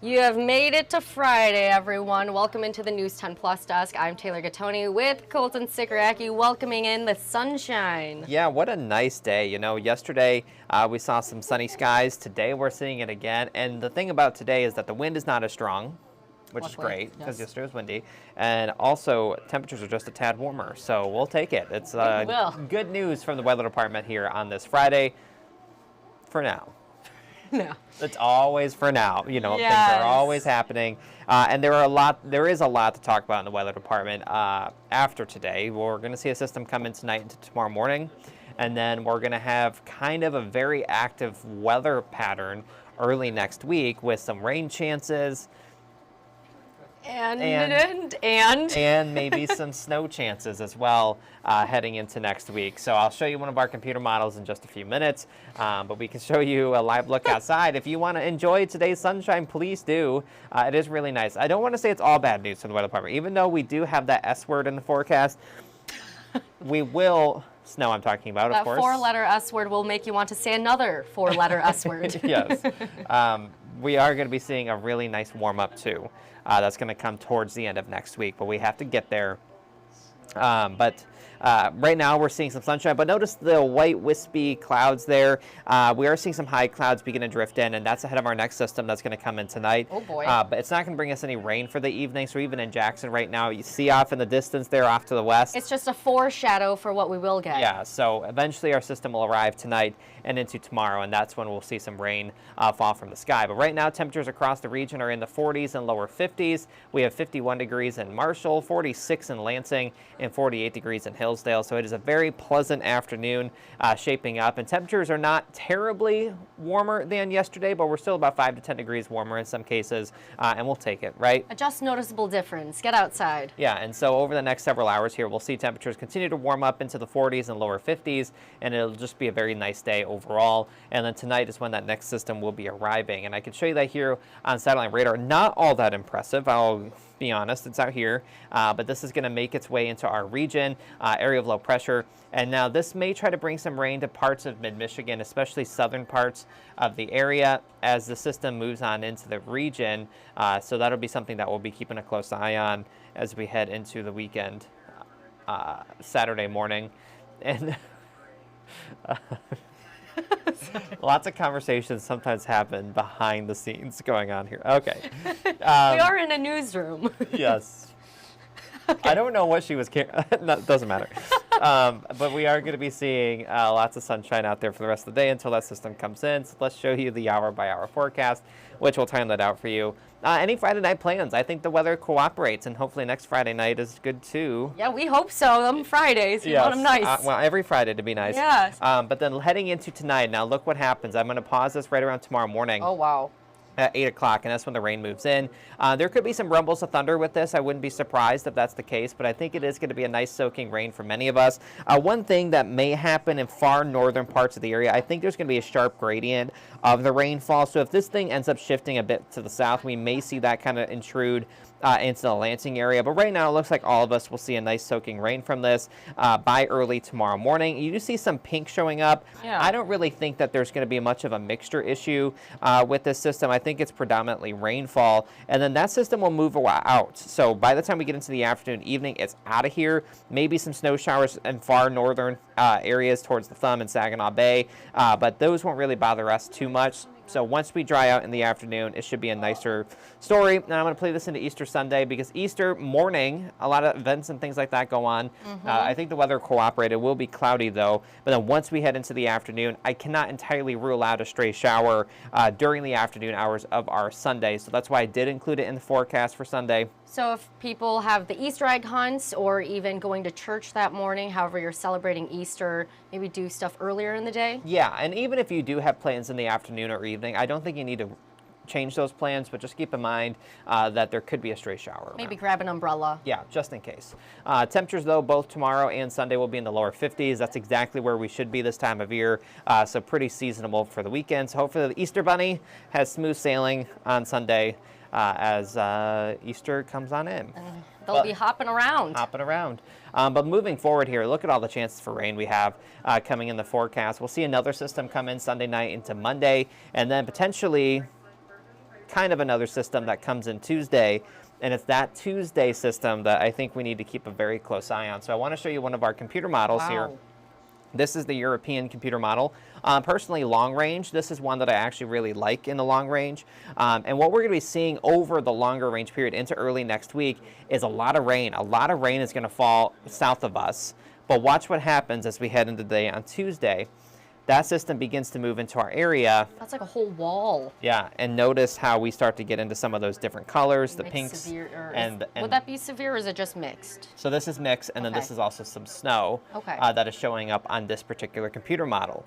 You have made it to Friday, everyone. Welcome into the News 10 Plus desk. I'm Taylor Gattoni with Colton Cichoracki, welcoming in the sunshine. Yeah, what a nice day. You know, yesterday we saw some sunny skies. Today we're seeing it again. And the thing about today is that the wind is not as strong, which is great because yesterday was windy. And also, temperatures are just a tad warmer. So we'll take it. It's good news from the weather department here on this Friday for now. No. It's always for now. You know, Yes. things are always happening. And there is a lot to talk about in the weather department after today. We're going to see a system come in tonight into tomorrow morning. And then we're going to have kind of a very active weather pattern early next week with some rain chances. And maybe some snow chances as well heading into next week. So I'll show you one of our computer models in just a few minutes, but we can show you a live look outside. If you want to enjoy today's sunshine, please do. It is really nice. I don't want to say it's all bad news from the weather department. Even though we do have that S word in the forecast, we will... Snow I'm talking about, of course. That four-letter S word will make you want to say another four-letter S word. Yes. We are going to be seeing a really nice warm-up, too. That's going to come towards the end of next week, but we have to get there. Right now we're seeing some sunshine, but notice the white wispy clouds there. We are seeing some high clouds begin to drift in, and that's ahead of our next system that's going to come in tonight. Oh boy. But it's not going to bring us any rain for the evening, so even in Jackson right now, you see off in the distance there off to the west. It's just a foreshadow for what we will get. Yeah, so eventually our system will arrive tonight and into tomorrow, and that's when we'll see some rain fall from the sky. But right now, temperatures across the region are in the 40s and lower 50s. We have 51 degrees in Marshall, 46 in Lansing, and 48 degrees in Hillsdale. So it is a very pleasant afternoon shaping up, and temperatures are not terribly warmer than yesterday, but we're still about 5 to 10 degrees warmer in some cases, and we'll take it, right? A just noticeable difference. Get outside. Yeah, and so over the next several hours here, we'll see temperatures continue to warm up into the 40s and lower 50s, and it'll just be a very nice day overall. And then tonight is when that next system will be arriving, and I can show you that here on satellite radar. Not all that impressive, I'll be honest. It's out here, but this is going to make its way into our region, area of low pressure. And now this may try to bring some rain to parts of mid-Michigan, especially southern parts of the area as the system moves on into the region. So that'll be something that we'll be keeping a close eye on as we head into the weekend, Saturday morning. And lots of conversations sometimes happen behind the scenes going on here. Okay. We are in a newsroom. Yes. Okay. I don't know what she was no, doesn't matter. But we are going to be seeing lots of sunshine out there for the rest of the day until that system comes in. So let's show you the hour-by-hour forecast, which will time that out for you. Any Friday night plans? I think the weather cooperates, and hopefully next Friday night is good too. Yeah, we hope so. Them Fridays, you want them nice. Well, every Friday to be nice. Yes. But then heading into tonight, now look what happens. I'm going to pause this right around tomorrow morning. Oh, wow. At 8 o'clock, and that's when the rain moves in. There could be some rumbles of thunder with this. I wouldn't be surprised if that's the case, but I think it is going to be a nice soaking rain for many of us. One thing that may happen in far northern parts of the area, I think there's going to be a sharp gradient of the rainfall. So if this thing ends up shifting a bit to the south, we may see that kind of intrude into the Lansing area. But right now, it looks like all of us will see a nice soaking rain from this by early tomorrow morning. You do see some pink showing up. Yeah. I don't really think that there's going to be much of a mixture issue with this system. I think it's predominantly rainfall, and then that system will move out. So by the time we get into the afternoon, evening, it's out of here. Maybe some snow showers in far northern areas towards the Thumb and Saginaw Bay, but those won't really bother us too much. So once we dry out in the afternoon, it should be a nicer story. Now I'm going to play this into Easter Sunday because Easter morning, a lot of events and things like that go on. I think the weather cooperated. It will be cloudy though. But then once we head into the afternoon, I cannot entirely rule out a stray shower during the afternoon hours of our Sunday. So that's why I did include it in the forecast for Sunday. So if people have the Easter egg hunts or even going to church that morning, however you're celebrating Easter, maybe do stuff earlier in the day? Yeah, and even if you do have plans in the afternoon or evening, I don't think you need to change those plans, but just keep in mind that there could be a stray shower. Maybe grab an umbrella. Yeah, just in case. Temperatures, though, both tomorrow and Sunday will be in the lower 50s. That's exactly where we should be this time of year, so pretty seasonable for the weekend. So hopefully the Easter Bunny has smooth sailing on Sunday as Easter comes on in. They'll be hopping around. But moving forward here, look at all the chances for rain we have coming in the forecast. We'll see another system come in Sunday night into Monday, and then potentially kind of another system that comes in Tuesday. And it's that Tuesday system that I think we need to keep a very close eye on. So I want to show you one of our computer models here. This is the European computer model. Personally, long range, this is one that I actually really like in the long range. And what we're going to be seeing over the longer range period into early next week is a lot of rain. A lot of rain is going to fall south of us. But watch what happens as we head into the day on Tuesday. That system begins to move into our area. That's like a whole wall. Yeah, and notice how we start to get into some of those different colors, the pinks. Severe, and would that be severe, or is it just mixed? So this is mixed, and then this is also some snow that is showing up on this particular computer model.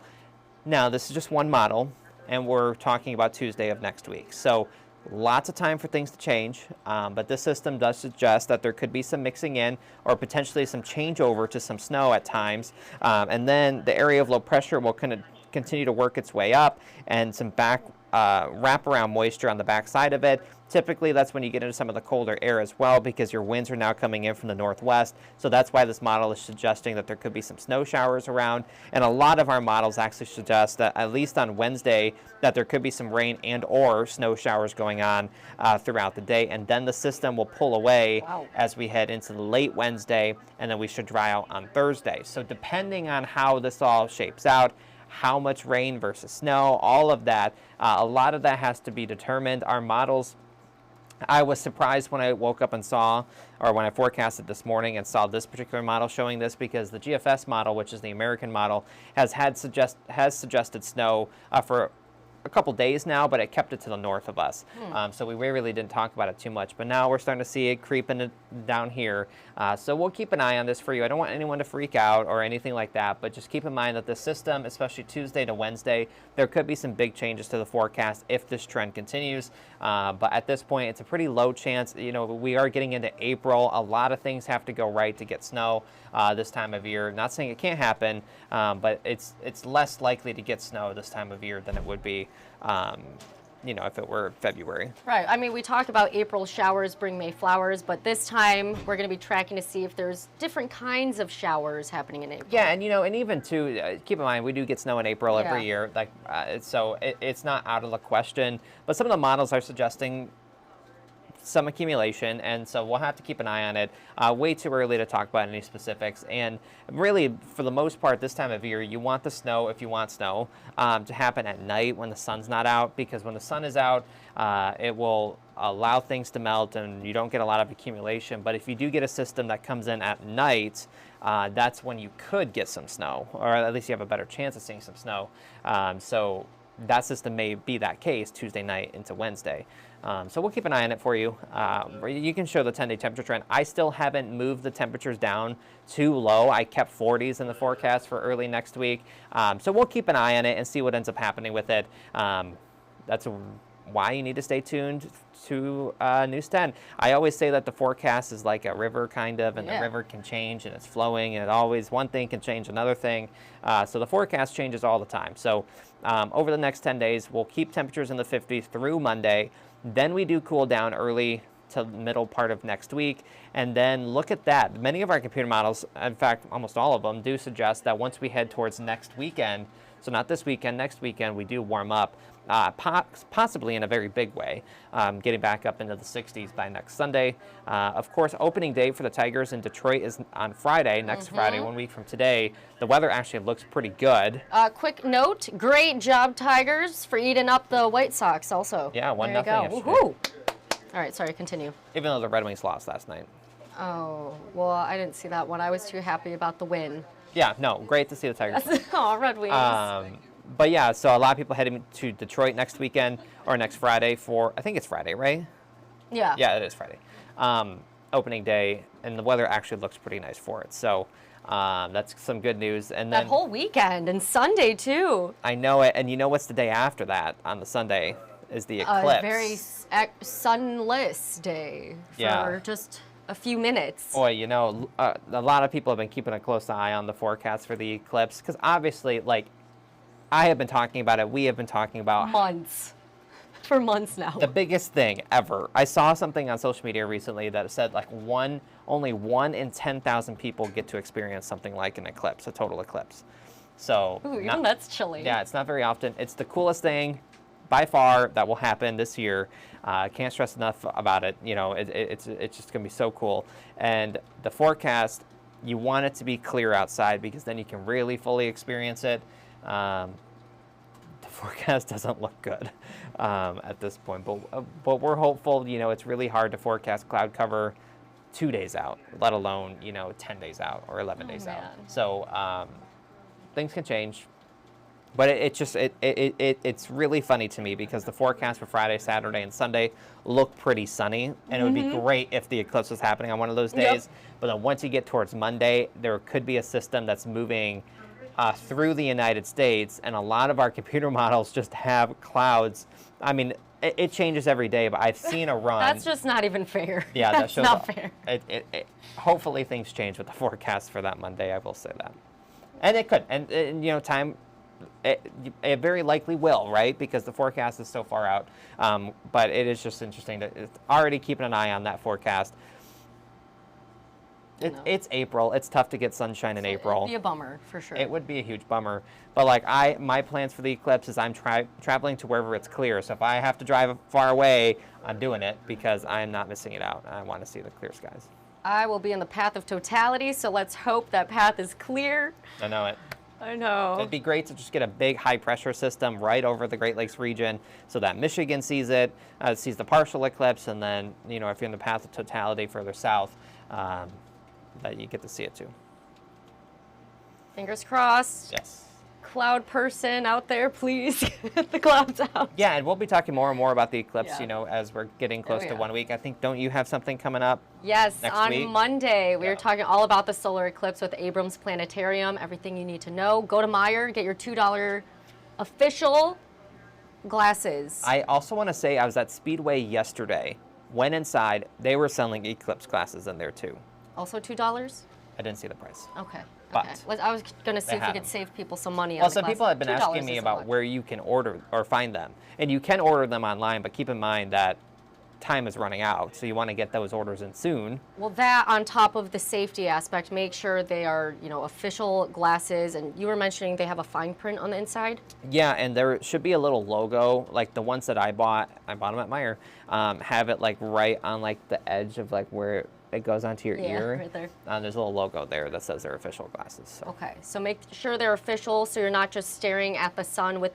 Now, this is just one model, and we're talking about Tuesday of next week. So lots of time for things to change, but this system does suggest that there could be some mixing in or potentially some changeover to some snow at times. And then the area of low pressure will kind of continue to work its way up, and some wraparound moisture on the back side of it. Typically, that's when you get into some of the colder air as well, because your winds are now coming in from the northwest. So that's why this model is suggesting that there could be some snow showers around. And a lot of our models actually suggest that at least on Wednesday, that there could be some rain and or snow showers going on throughout the day. And then the system will pull away as we head into the late Wednesday, and then we should dry out on Thursday. So depending on how this all shapes out, how much rain versus snow, all of that, a lot of that has to be determined. Our models, I was surprised when I woke up and saw, or when I forecasted this morning and saw this particular model showing this, because the GFS model, which is the American model, has suggested snow for a couple days now, but it kept it to the north of us. So we really didn't talk about it too much, but now we're starting to see it creeping down here. So we'll keep an eye on this for you. I don't want anyone to freak out or anything like that, but just keep in mind that the system, especially Tuesday to Wednesday, there could be some big changes to the forecast if this trend continues. But at this point, it's a pretty low chance. You know, we are getting into April. A lot of things have to go right to get snow this time of year. Not saying it can't happen, but it's less likely to get snow this time of year than it would be you know, if it were February. Right. I mean, we talk about April showers bring May flowers, but this time we're going to be tracking to see if there's different kinds of showers happening in April. Yeah, and you know, and even too, keep in mind, we do get snow in April every year. Like, so it's not out of the question. But some of the models are suggesting some accumulation, and so we'll have to keep an eye on it. Way too early to talk about any specifics, and really, for the most part, this time of year, you want the snow, if you want snow, to happen at night when the sun's not out, because when the sun is out, it will allow things to melt, and you don't get a lot of accumulation. But if you do get a system that comes in at night, that's when you could get some snow, or at least you have a better chance of seeing some snow. So that system may be that case Tuesday night into Wednesday. So we'll keep an eye on it for you. You can show the 10-day temperature trend. I still haven't moved the temperatures down too low. I kept 40s in the forecast for early next week. So we'll keep an eye on it and see what ends up happening with it. That's why you need to stay tuned to News 10. I always say that the forecast is like a river, kind of, and the river can change, and it's flowing, and always one thing can change another thing. So the forecast changes all the time. So over the next 10 days, we'll keep temperatures in the 50s through Monday. Then we do cool down early to the middle part of next week. And then look at that. Many of our computer models, in fact, almost all of them, do suggest that once we head towards next weekend, so not this weekend, next weekend, we do warm up, possibly in a very big way, getting back up into the 60s by next Sunday. Of course, opening day for the Tigers in Detroit is on Friday, next Friday, 1 week from today. The weather actually looks pretty good. Quick note, great job, Tigers, for eating up the White Sox also. Yeah, 1-0 yesterday. Woohoo! All right, sorry, continue. Even though the Red Wings lost last night. Oh, well, I didn't see that one. I was too happy about the win. Yeah, no, great to see the Tigers. Oh, Red Wings. But yeah, so a lot of people heading to Detroit next weekend, or next Friday for, I think it's Friday, right? Yeah. Yeah, it is Friday. Opening day, and the weather actually looks pretty nice for it. So that's some good news. And then that whole weekend, and Sunday too. I know it, and you know what's the day after that on the Sunday is the eclipse. A very sunless day for just a few minutes. Boy, you know, a lot of people have been keeping a close eye on the forecast for the eclipse, because obviously, like, I have been talking about it, we have been talking about for months now. The biggest thing ever. I saw something on social media recently that said like only 1 in 10,000 people get to experience something like an eclipse, a total eclipse. So even that's chilly. Yeah, it's not very often. It's the coolest thing by far, that will happen this year. Can't stress enough about it. You know, it's just going to be so cool. And the forecast, you want it to be clear outside because then you can really fully experience it. The forecast doesn't look good at this point, but we're hopeful. You know, it's really hard to forecast cloud cover 2 days out, let alone, you know, 10 days out or 11 days out. So things can change. But it's really funny to me because the forecast for Friday, Saturday, and Sunday look pretty sunny, and it would be great if the eclipse was happening on one of those days. But then once you get towards Monday, there could be a system that's moving through the United States, and a lot of our computer models just have clouds. I mean, it changes every day, but I've seen a run. That's just not even fair. Yeah, that's shows not fair. Hopefully things change with the forecast for that Monday, I will say that. And it could, and you know, time. It very likely will, right? Because the forecast is so far out. But it is just interesting to already keeping an eye on that forecast. It's April. It's tough to get sunshine in April. It'd be a bummer, for sure. It would be a huge bummer. But like my plans for the eclipse is I'm traveling to wherever it's clear. So if I have to drive far away, I'm doing it because I'm not missing it out. I want to see the clear skies. I will be in the path of totality, so let's hope that path is clear. I know it. I know. It'd be great to just get a big high-pressure system right over the Great Lakes region so that Michigan sees it, sees the partial eclipse, and then, you know, if you're in the path of totality further south, that you get to see it too. Fingers crossed. Yes. Cloud person out there, please get the clouds out. Yeah, and we'll be talking more and more about the eclipse, you know, as we're getting close to 1 week. I think, don't you have something coming up? Yes, next on week? Monday, we are talking all about the solar eclipse with Abrams Planetarium, everything you need to know. Go to Meijer, get your $2 official glasses. I also want to say I was at Speedway yesterday. Went inside, they were selling eclipse glasses in there too. Also $2? I didn't see the price. Okay. But okay. I was going to see if we could save people some money on the glasses. People have been asking me about where you can order or find them. And you can order them online, but keep in mind that time is running out, so you want to get those orders in soon. Well, that on top of the safety aspect, make sure they are, you know, official glasses. And you were mentioning they have a fine print on the inside? Yeah, and there should be a little logo, like the ones that I bought them at Meijer, have it like right on like the edge of like where it goes onto your ear. Right there. There's a little logo there that says they're official glasses. So. Okay, so make sure they're official so you're not just staring at the sun with,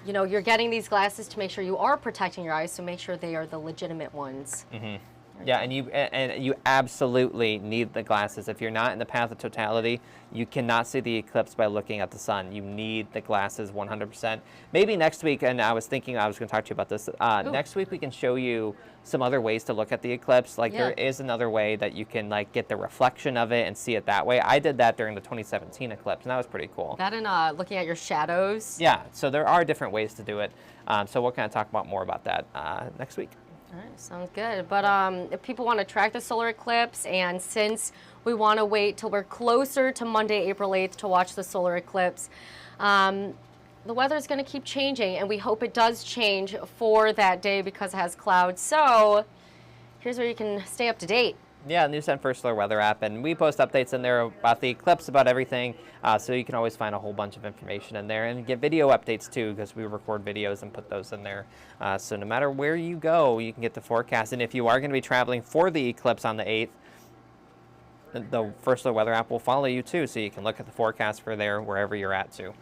you know, you're getting these glasses to make sure you are protecting your eyes, so make sure they are the legitimate ones. Mm-hmm. Yeah, and you absolutely need the glasses. If you're not in the path of totality, you cannot see the eclipse by looking at the sun. You need the glasses 100%. Maybe next week, and I was thinking I was going to talk to you about this, next week we can show you some other ways to look at the eclipse. Like there is another way that you can like get the reflection of it and see it that way. I did that during the 2017 eclipse, and that was pretty cool. That and looking at your shadows. Yeah, so there are different ways to do it. So we'll kind of talk about more about that next week. All right, sounds good. But if people want to track the solar eclipse, and since we want to wait till we're closer to Monday, April 8th to watch the solar eclipse, the weather is going to keep changing, and we hope it does change for that day because it has clouds. So here's where you can stay up to date. Yeah, News 10 First Solar Weather app, and we post updates in there about the eclipse, about everything, so you can always find a whole bunch of information in there, and get video updates too, because we record videos and put those in there. So no matter where you go, you can get the forecast, and if you are going to be traveling for the eclipse on the 8th, the First Solar Weather app will follow you too, so you can look at the forecast for there wherever you're at too.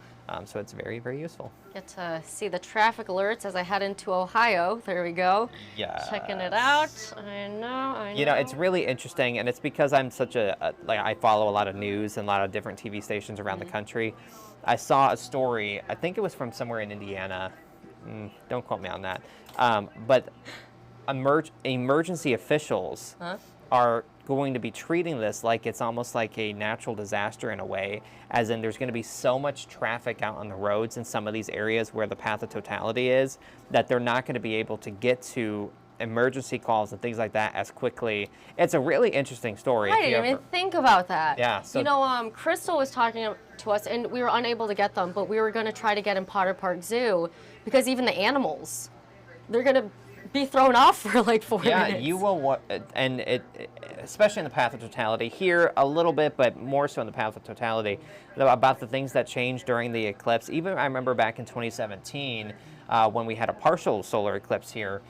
So it's very, very useful. Get to see the traffic alerts as I head into Ohio. There we go. Yeah. Checking it out. I know. You know, it's really interesting, and it's because I'm such like I follow a lot of news and a lot of different TV stations around the country. I saw a story, I think it was from somewhere in Indiana. Don't quote me on that. But emergency officials are going to be treating this like it's almost like a natural disaster in a way, as in there's going to be so much traffic out on the roads in some of these areas where the path of totality is that they're not going to be able to get to emergency calls and things like that as quickly. It's a really interesting story. I didn't even think about that. Yeah. So, you know, Crystal was talking to us, and we were unable to get them, but we were going to try to get in Potter Park Zoo because even the animals, they're going to be thrown off for like 4 minutes. Yeah, you will, and especially in the path of totality, here a little bit, but more so in the path of totality, about the things that changed during the eclipse. Even I remember back in 2017 when we had a partial solar eclipse here,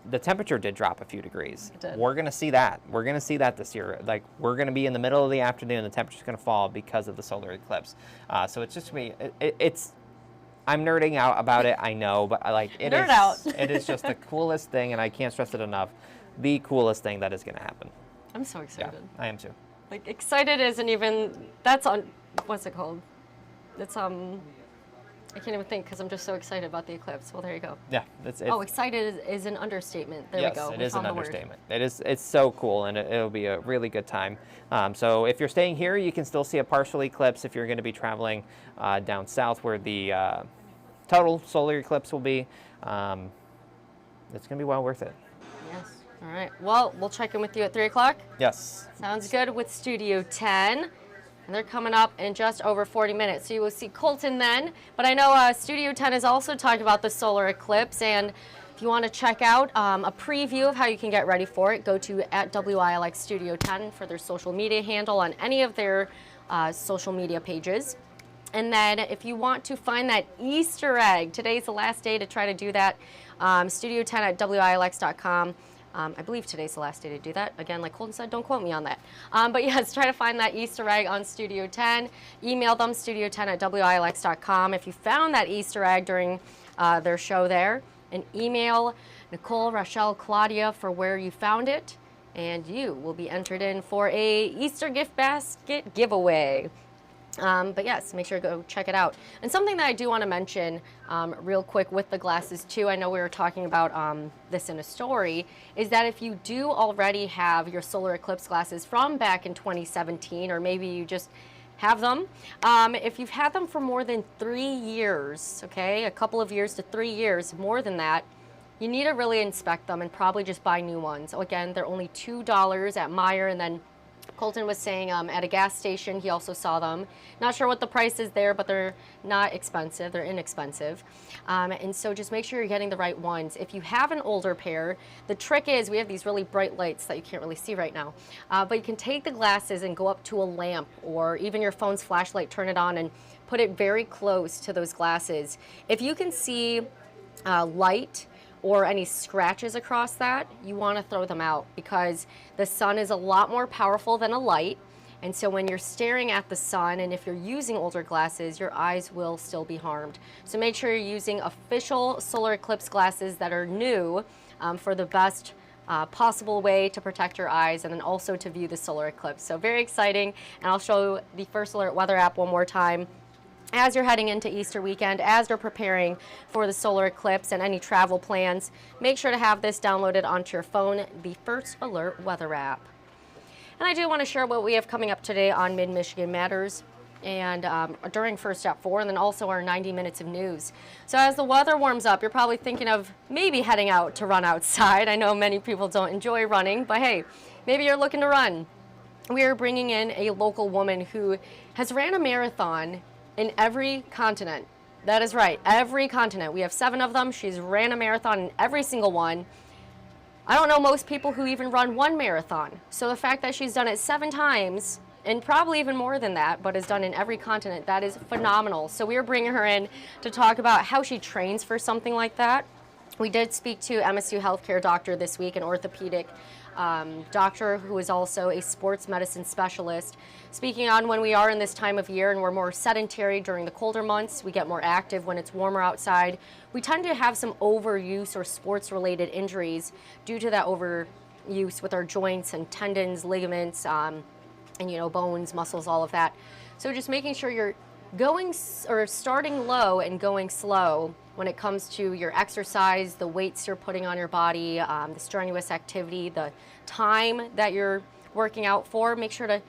the temperature did drop a few degrees. It did. We're going to see that. We're going to see that this year. Like, we're going to be in the middle of the afternoon, the temperature's going to fall because of the solar eclipse. So it's just me. It's. I'm nerding out about it, I know, but it Nerd out. It is just the coolest thing, and I can't stress it enough. The coolest thing that is going to happen. I'm so excited. Yeah, I am too. Like, excited isn't even, that's on, what's it called? It's, I can't even think because I'm just so excited about the eclipse. Well, there you go. Yeah. It's Oh, excited is an understatement. There we go. Yes, it We is an found the word. understatement. It's so cool, and it'll be a really good time. So if you're staying here, you can still see a partial eclipse if you're going to be traveling down south where the total solar eclipse will be. It's going to be well worth it. Yes. All right. Well, we'll check in with you at 3 o'clock. Yes. Sounds good with Studio 10. And they're coming up in just over 40 minutes. So you will see Colton then. But I know Studio 10 is also talking about the solar eclipse. And if you want to check out a preview of how you can get ready for it, go to @WILX Studio 10 for their social media handle on any of their social media pages. And then if you want to find that Easter egg, today's the last day to try to do that. Studio 10 at WILX.com. I believe today's the last day to do that. Again, like Colton said, don't quote me on that. But yes, try to find that Easter egg on Studio 10. Email them, studio10 at WILX.com. If you found that Easter egg during their show there, and email Nicole, Rochelle, Claudia for where you found it, and you will be entered in for a Easter gift basket giveaway. But yes, make sure to go check it out. And something that I do want to mention real quick with the glasses too, I know we were talking about this in a story, is that if you do already have your solar eclipse glasses from back in 2017, or maybe you just have them, if you've had them for more than 3 years, okay, a couple of years to 3 years, more than that, you need to really inspect them and probably just buy new ones. So again, they're only $2 at Meijer, and then Colton was saying at a gas station he also saw them. Not sure what the price is there, but they're not expensive. They're inexpensive. And so just make sure you're getting the right ones. If you have an older pair, the trick is we have these really bright lights that you can't really see right now. But you can take the glasses and go up to a lamp or even your phone's flashlight, turn it on and put it very close to those glasses. If you can see light or any scratches across that, you want to throw them out because the sun is a lot more powerful than a light. And so when you're staring at the sun, and if you're using older glasses, your eyes will still be harmed. So make sure you're using official solar eclipse glasses that are new for the best possible way to protect your eyes and then also to view the solar eclipse. So very exciting. And I'll show the First Alert weather app one more time. As you're heading into Easter weekend, as you're preparing for the solar eclipse and any travel plans, make sure to have this downloaded onto your phone, the First Alert weather app. And I do want to share what we have coming up today on Mid-Michigan Matters and during First at 4, and then also our 90 minutes of news. So as the weather warms up, you're probably thinking of maybe heading out to run outside. I know many people don't enjoy running, but hey, maybe you're looking to run. We are bringing in a local woman who has ran a marathon in every continent. That is right, every continent. We have 7 of them. She's ran a marathon in every single one. I don't know most people who even run one marathon. So the fact that she's done it 7 times, and probably even more than that, but has done in every continent, that is phenomenal. So we are bringing her in to talk about how she trains for something like that. We did speak to MSU healthcare doctor this week, an orthopedic doctor who is also a sports medicine specialist, speaking on when we are in this time of year and we're more sedentary during the colder months. We get more active when it's warmer outside. We tend to have some overuse or sports-related injuries due to that overuse with our joints and tendons, ligaments, and bones, muscles, all of that. So just making sure you're going or starting low and going slow when it comes to your exercise, the weights you're putting on your body, the strenuous activity, the time that you're working out for. Make sure to,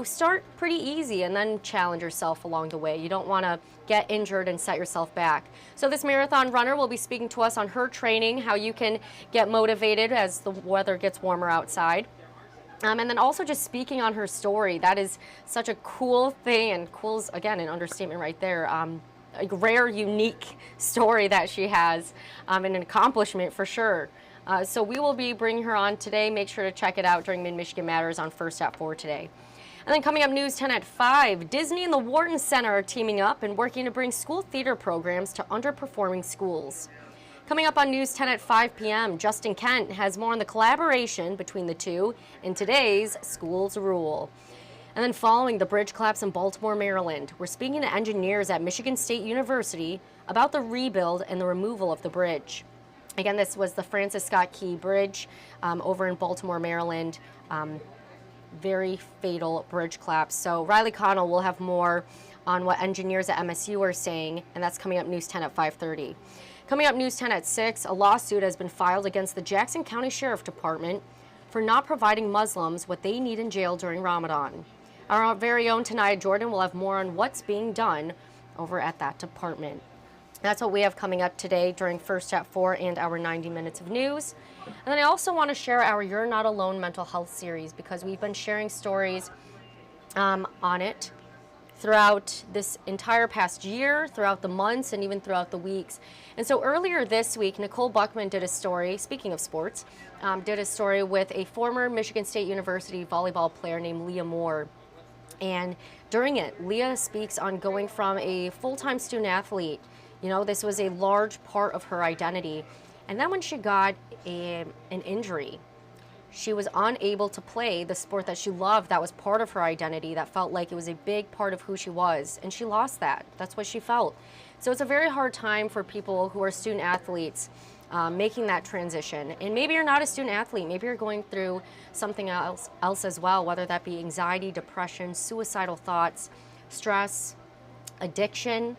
start pretty easy and then challenge yourself along the way. You don't want to get injured and set yourself back. So this marathon runner will be speaking to us on her training, how you can get motivated as the weather gets warmer outside. And then also just speaking on her story. That is such a cool thing, and cool's, again, an understatement right there. rare, unique story that she has, and an accomplishment for sure. So we will be bringing her on today. Make sure to check it out during Mid-Michigan Matters on First at 4 today. And then coming up, News 10 at 5, Disney and the Wharton Center are teaming up and working to bring school theater programs to underperforming schools. Coming up on News 10 at 5 p.m., Justin Kent has more on the collaboration between the two in today's Schools Rule. And then following the bridge collapse in Baltimore, Maryland, we're speaking to engineers at Michigan State University about the rebuild and the removal of the bridge. Again, this was the Francis Scott Key Bridge over in Baltimore, Maryland. Very fatal bridge collapse. So Riley Connell will have more on what engineers at MSU are saying, and that's coming up News 10 at 5:30. Coming up News 10 at 6, a lawsuit has been filed against the Jackson County Sheriff Department for not providing Muslims what they need in jail during Ramadan. Our very own Tanaya Jordan will have more on what's being done over at that department. That's what we have coming up today during First at 4 and our 90 minutes of news. And then I also want to share our You're Not Alone mental health series, because we've been sharing stories on it throughout this entire past year, throughout the months, and even throughout the weeks. And so earlier this week, Nicole Buckman did a story, speaking of sports, did a story with a former Michigan State University volleyball player named Leah Moore. And during it, Leah speaks on going from a full-time student athlete. You know, this was a large part of her identity. And then when she got an injury, she was unable to play the sport that she loved, that was part of her identity, that felt like it was a big part of who she was. And she lost that. That's what she felt. So it's a very hard time for people who are student athletes making that transition. And maybe you're not a student athlete. Maybe you're going through something else as well, whether that be anxiety, depression, suicidal thoughts, stress, addiction,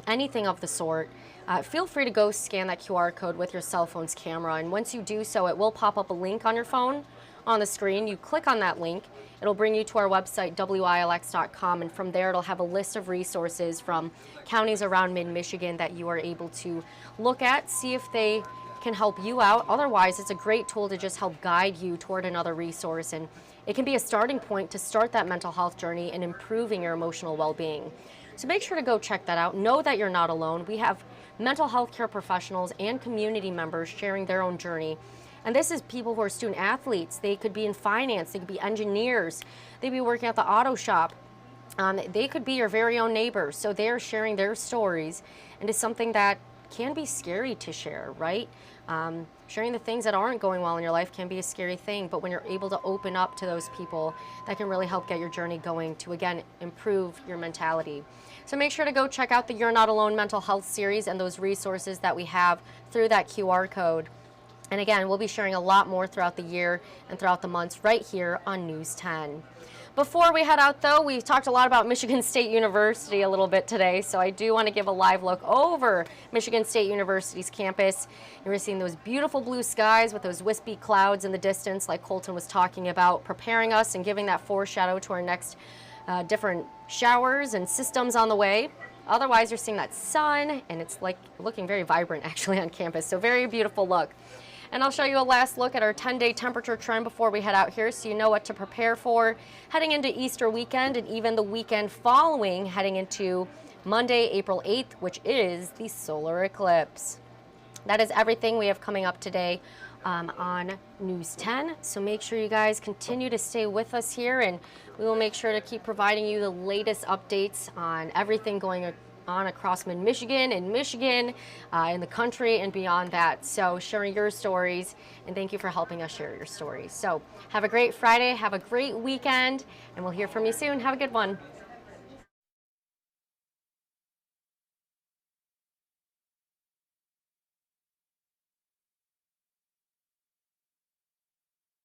anything of the sort. Feel free to go scan that QR code with your cell phone's camera, and once you do so, it will pop up a link on your phone on the screen. You click on that link, it'll bring you to our website, WILX.com, and from there it'll have a list of resources from counties around mid-Michigan that you are able to look at, see if they can help you out. Otherwise, it's a great tool to just help guide you toward another resource, and it can be a starting point to start that mental health journey and improving your emotional well-being. So make sure to go check that out. Know that you're not alone. We have mental health care professionals and community members sharing their own journey. And this is people who are student athletes. They could be in finance, they could be engineers, they'd be working at the auto shop. They could be your very own neighbors. So they're sharing their stories, and it's something that can be scary to share, right? Sharing the things that aren't going well in your life can be a scary thing, but when you're able to open up to those people, that can really help get your journey going to, again, improve your mentality. So make sure to go check out the You're Not Alone mental health series and those resources that we have through that QR code. And again, we'll be sharing a lot more throughout the year and throughout the months right here on News 10. Before we head out, though, we talked a lot about Michigan State University a little bit today, so I do want to give a live look over Michigan State University's campus. You're seeing those beautiful blue skies with those wispy clouds in the distance, like Colton was talking about, preparing us and giving that foreshadow to our next different showers and systems on the way. Otherwise, you're seeing that sun, and it's like looking very vibrant actually on campus, so very beautiful look. And I'll show you a last look at our 10-day temperature trend before we head out here, so you know what to prepare for heading into Easter weekend and even the weekend following, heading into Monday, April 8th, which is the solar eclipse. That is everything we have coming up today on News 10. So make sure you guys continue to stay with us here, and we will make sure to keep providing you the latest updates on everything going on across mid-Michigan and Michigan, in the country and beyond that. So sharing your stories, and thank you for helping us share your stories. So have a great Friday, have a great weekend, and we'll hear from you soon. Have a good one.